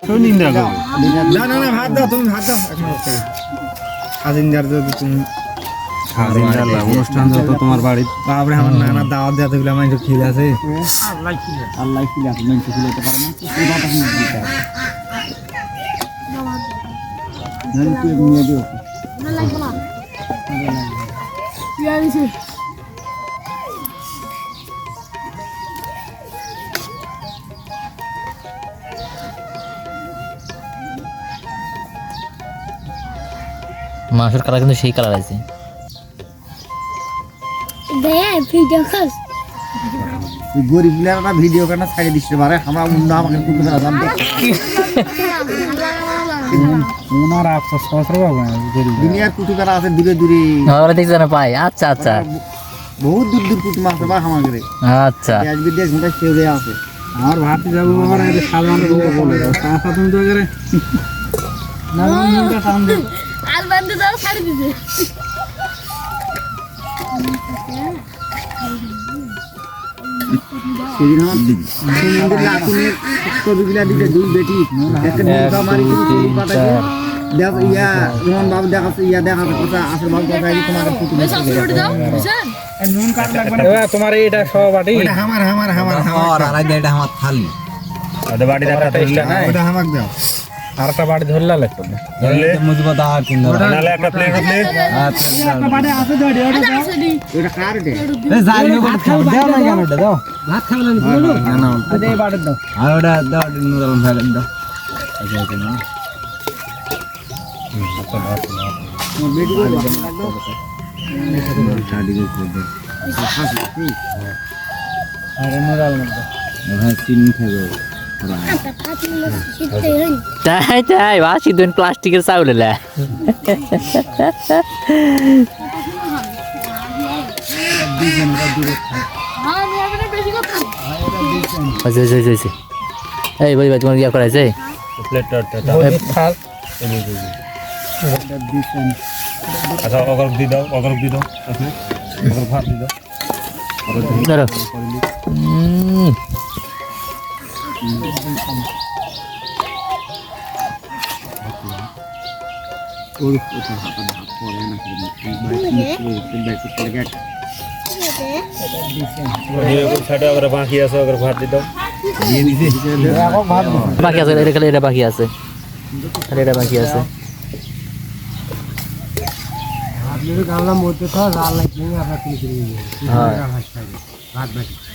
নিন্দা করো না না না ভাত দাও তুমি ভাত দাও এখন খাজিনদার যদি তুমি খাজিনদার অনুষ্ঠান যত তোমার বাড়ি বাপরে আমার নানা দাওয়াত দেওয়া তো আমার একটু খিল আছে আল্লাহ কি আছে মানুষ খিলাতে পারে না এই কথা কি দিতে জানি তুই নিয়ে দিও না লাগবে না ইয়া দিছি মাংসের কালার কিন্তু সেই কালার আছে দে ভিডিও কল তুই গরিব গুলারা ভিডিও কেন ছাড়ে দিতে পারে আমরা মুন্ডা আমাকে কুটু না জানতে ওনার আফসোস সহস্র বাবা গরিব দুনিয়ার কুটু কারা আছে দূরে দূরে ওরা দেখছ না পাই আচ্ছা আচ্ছা বহুত দূর দূর কুটু মারতে পারে আমাকে আচ্ছা দেশ বিদেশ ঘুরে কেউরে আছে আমার ভাত যাবো আমার এটা সাধারণ লোক বলে দাও তাছাড়া তুমি তো করে না মুন্ডা টান দে আর বন্ধ দাও ছাড়ি দিছে সেদিন আমার লাকুনের কবিগুলা দিতে দুই বেটি একটা মুন্ডা মারি কুটু পাঠাকে দেখ ইয়া রোহন বাবু দেখাচ্ছে ইয়া দেখাচ্ছে কথা আসল বাবু কথা এই তোমার কুটু বেশ আসলে দাও বুঝছেন নুন কাট লাগবে না তোমার এটা সব বাটি এটা আমার আর আলাদা এটা আমার থালি ওটা বাড়ি রাখা তো ইচ্ছা নাই ওটা আমাকে দাও আর একটা বাটি ধরলা লাগবে ধরলে মজবুত আর কিন নালে একটা প্লেট হলে একটা বাটি আছে দাও আচ্ছা আসলে এটা কার রে এই জালি করে খাও দাও না কেন ওটা দাও ভাত খাবে না বলো না আরে এই বাটি দাও আর ওটা দাও নুর আলম ভাই দাও আচ্ছা আচ্ছা না আরে নুর আলম দাও ভাই তিন খাবে একটা পাঁচ মিনিট শিখতে হই তাই তাই বাসি দুন প্লাস্টিকের চাউল লে হ্যাঁ নিয়ে আসবে বেশি কথা আচ্ছা আচ্ছা আচ্ছা এই ভাই ভাই তোমার ইয়া করাইছে প্লেটটা আচ্ছা অগর দি দাও অগর ভাত দি দাও ধরো সাইডে অগর বাকি আছে অগর ভাত দি দাও বাকি আছে এটা খালি এটা বাকি আছে খালি এটা বাকি আছে আপনি গামলা মধ্যে তো জাল লাগবে না আপনার কি হ্যাঁ ভাত বাকি